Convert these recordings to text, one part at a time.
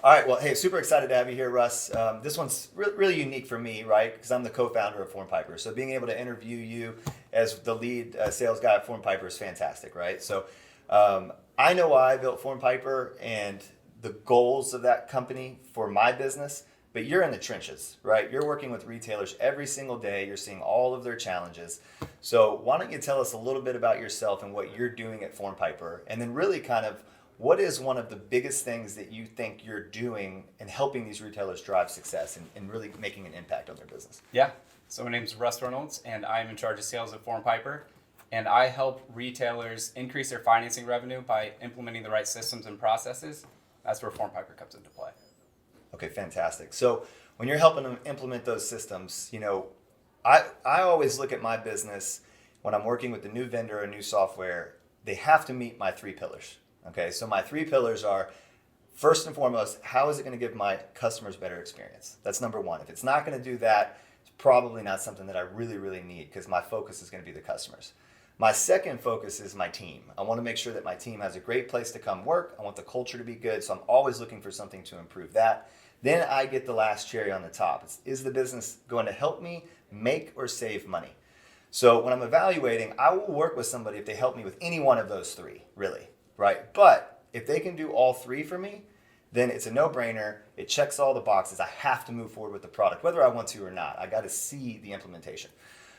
All right. Well, hey, super excited to have you here, Russ. This one's really unique for me, right? Because I'm the co-founder of Formpiper. So being able to interview you as the lead sales guy at Formpiper is fantastic, right? So I know why I built Formpiper and the goals of that company for my business, but you're in the trenches, right? You're working with retailers every single day. You're seeing all of their challenges. So why don't you tell us a little bit about yourself and what you're doing at Formpiper, and then really kind of what is one of the biggest things that you think you're doing in helping these retailers drive success and really making an impact on their business? Yeah. So my name's Russ Reynolds, and I'm in charge of sales at Formpiper. And I help retailers increase their financing revenue by implementing the right systems and processes. That's where Formpiper comes into play. Okay, fantastic. So when you're helping them implement those systems, I always look at my business when I'm working with a new vendor or new software, they have to meet my three pillars. Okay, so my three pillars are, first and foremost, how is it going to give my customers better experience? That's number one. If it's not going to do that, it's probably not something that I really, really need because my focus is going to be the customers. My second focus is my team. I want to make sure that my team has a great place to come work. I want the culture to be good, so I'm always looking for something to improve that. Then I get the last cherry on the top. Is the business going to help me make or save money? So when I'm evaluating, I will work with somebody if they help me with any one of those three, really. Right? But if they can do all three for me, then it's a no-brainer. It checks all the boxes. I have to move forward with the product, whether I want to or not. I got to see the implementation.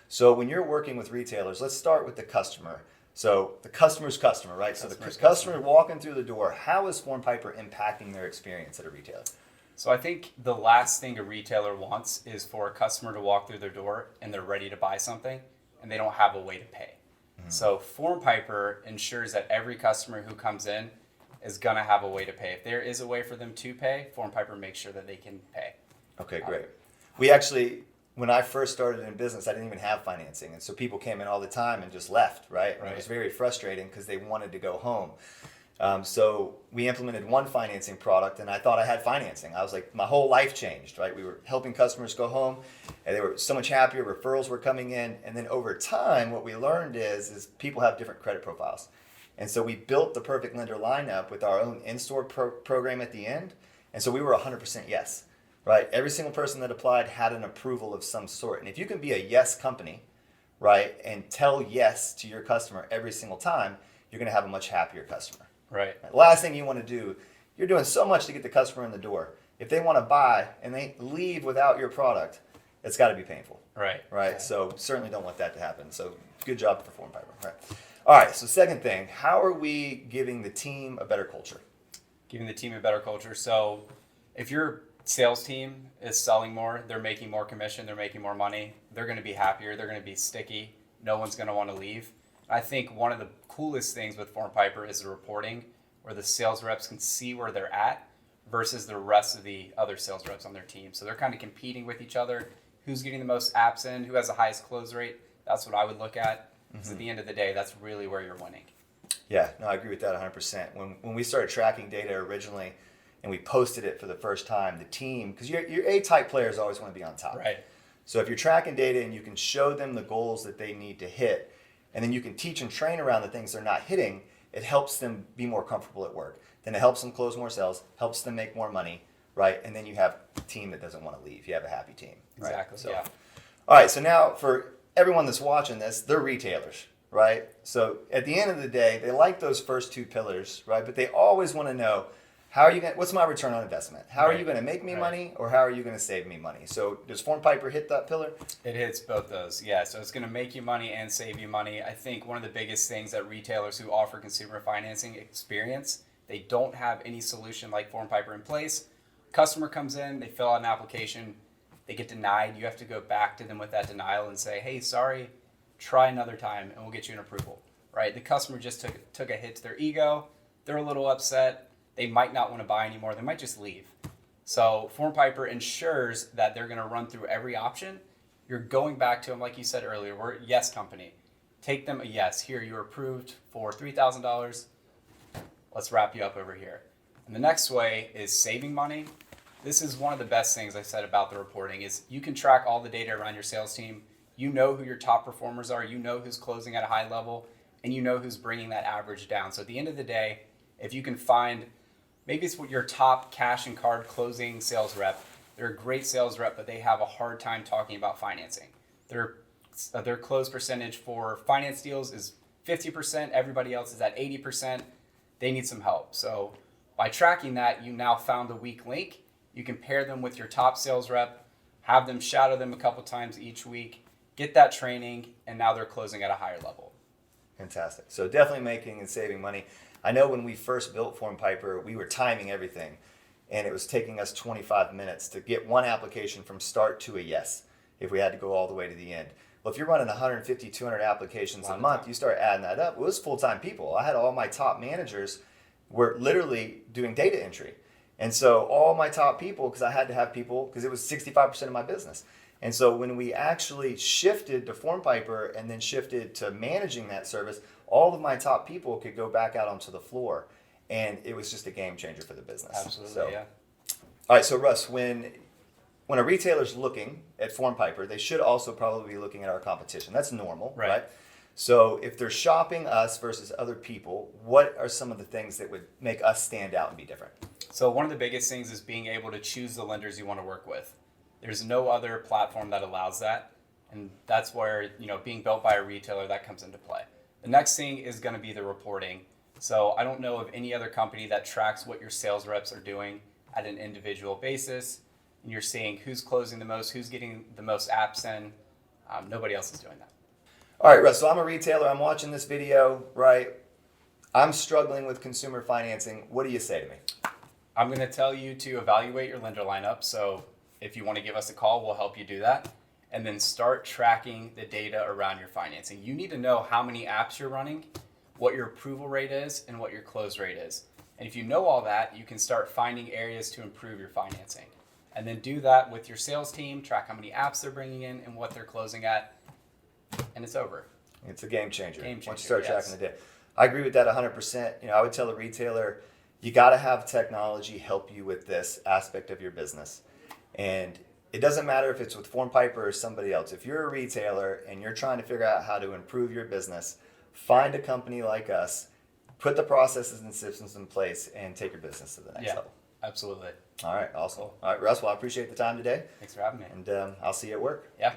So when you're working with retailers, let's start with the customer. So the customer's customer, right? So the customer walking through the door, how is Formpiper impacting their experience at a retailer? So I think the last thing a retailer wants is for a customer to walk through their door and they're ready to buy something and they don't have a way to pay. So Formpiper ensures that every customer who comes in is going to have a way to pay. If there is a way for them to pay, Formpiper makes sure that they can pay. Okay, great. We actually, when I first started in business, I didn't even have financing. And so people came in all the time and just left, right? And it was very frustrating because they wanted to go home. So we implemented one financing product and I thought I had financing. I was like, my whole life changed, right? We were helping customers go home and they were so much happier. Referrals were coming in. And then over time, what we learned is people have different credit profiles. And so we built the perfect lender lineup with our own in-store program at the end. And so we were 100% yes, right? Every single person that applied had an approval of some sort. And if you can be a yes company, right, and tell yes to your customer every single time, you're going to have a much happier customer. Right. The last thing you want to do, you're doing so much to get the customer in the door. If they want to buy and they leave without your product, it's got to be painful. Right. Right. So certainly don't want that to happen. So good job for Formpiper. Right. All right. So second thing, how are we giving the team a better culture? Giving the team a better culture. So if your sales team is selling more, they're making more commission, they're making more money, they're going to be happier, they're going to be sticky, no one's going to want to leave. I think one of the coolest things with Formpiper is the reporting where the sales reps can see where they're at versus the rest of the other sales reps on their team. So they're kind of competing with each other. Who's getting the most apps in? Who has the highest close rate? That's what I would look at. Because at the end of the day, that's really where you're winning. Yeah, no, I agree with that 100%. When we started tracking data originally and we posted it for the first time, the team, because your A-type players always want to be on top. Right. So if you're tracking data and you can show them the goals that they need to hit, and then you can teach and train around the things they're not hitting, it helps them be more comfortable at work. Then it helps them close more sales, helps them make more money, right? And then you have a team that doesn't want to leave. You have a happy team. Right? Exactly, So, yeah. All right, so now for everyone that's watching this, they're retailers, right? So at the end of the day, they like those first two pillars, right? But they always want to know, what's my return on investment? How are you going to make me money, or how are you going to save me money? So does Formpiper hit that pillar? It hits both those, yeah. So it's going to make you money and save you money. I think one of the biggest things that retailers who offer consumer financing experience, they don't have any solution like Formpiper in place. Customer comes in, they fill out an application, they get denied. You have to go back to them with that denial and say, hey, sorry, try another time and we'll get you an approval, right? The customer just took a hit to their ego. They're a little upset. They might not want to buy anymore. They might just leave. So Formpiper ensures that they're going to run through every option. You're going back to them, like you said earlier, we're a yes company. Take them a yes. Here, you're approved for $3,000. Let's wrap you up over here. And the next way is saving money. This is one of the best things I said about the reporting is you can track all the data around your sales team. You know who your top performers are. You know who's closing at a high level, and you know who's bringing that average down. So at the end of the day, if you can find maybe it's your top cash and card closing sales rep. They're a great sales rep, but they have a hard time talking about financing. Their close percentage for finance deals is 50%. Everybody else is at 80%. They need some help. So by tracking that, you now found the weak link. You can pair them with your top sales rep, have them shadow them a couple times each week, get that training, and now they're closing at a higher level. Fantastic. So definitely making and saving money. I know when we first built Formpiper, we were timing everything, and it was taking us 25 minutes to get one application from start to a yes if we had to go all the way to the end. Well, if you're running 150, 200 applications a month, you start adding that up. It was full-time people. I had all my top managers were literally doing data entry. And so all my top people, because I had to have people, because it was 65% of my business. And so when we actually shifted to Formpiper and then shifted to managing that service, all of my top people could go back out onto the floor. And it was just a game changer for the business. Absolutely, So, yeah. all right, so Russ, when a retailer's looking at Formpiper, they should also probably be looking at our competition. That's normal, right? So if they're shopping us versus other people, what are some of the things that would make us stand out and be different? So one of the biggest things is being able to choose the lenders you want to work with. There's no other platform that allows that. And that's where, being built by a retailer, that comes into play. The next thing is going to be the reporting. So I don't know of any other company that tracks what your sales reps are doing at an individual basis. And you're seeing who's closing the most, who's getting the most apps in. Nobody else is doing that. All right, Russ, so I'm a retailer. I'm watching this video, right? I'm struggling with consumer financing. What do you say to me? I'm going to tell you to evaluate your lender lineup. So if you want to give us a call, we'll help you do that. And then start tracking the data around your financing. You need to know how many apps you're running, what your approval rate is, and what your close rate is. And if you know all that, you can start finding areas to improve your financing. And then do that with your sales team, track how many apps they're bringing in and what they're closing at, and it's over. It's a game changer. Game changer, Once you start yes. tracking the data. I agree with that 100%. I would tell a retailer, you got to have technology help you with this aspect of your business. And it doesn't matter if it's with Formpiper or somebody else. If you're a retailer and you're trying to figure out how to improve your business, find a company like us, put the processes and systems in place, and take your business to the next level. Absolutely. All right, awesome. All right, Russ, well, I appreciate the time today. Thanks for having me. And I'll see you at work. Yeah.